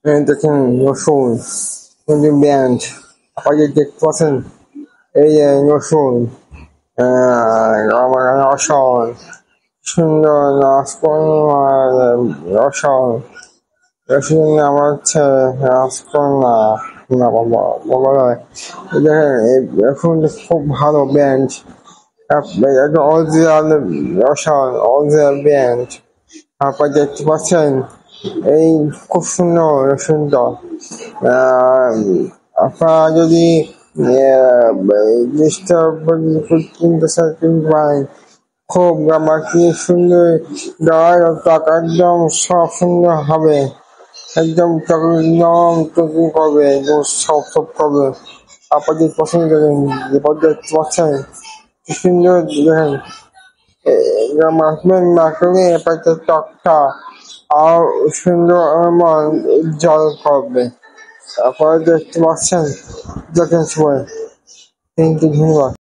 দেখুন রসুন ব্যান্ড আপনাকে দেখতে পাচ্ছেন এই যে রসুন আমার রসুন সুন্দর রসুন রসুন আমার হচ্ছে রাজকন্যা না বাবা বাবা দেখেন এখন খুব ভালো ব্যান্ড অরিজিনাল রসুন অরিজিনাল ব্যান্ড আপনারা দেখতে পাচ্ছেন এই খুব সুন্দর রসুনটা আপনারা যদি জিনিসটা কিনতে চান কিনতে পারেন খুব আমার কি সুন্দর টাকা একদম সব সুন্দর হবে একদম একদম টুকু করবে একদম সব সব করবে আপনাদের পছন্দ করেন দেখতে পাচ্ছেন কি সুন্দর দেখেন মাখলে এপাশে টকটা আর সুন্দর জল করবে আপনারা দেখতে পাচ্ছেন দেখেন সবাই থ্যাংক ইউ ধন্যবাদ।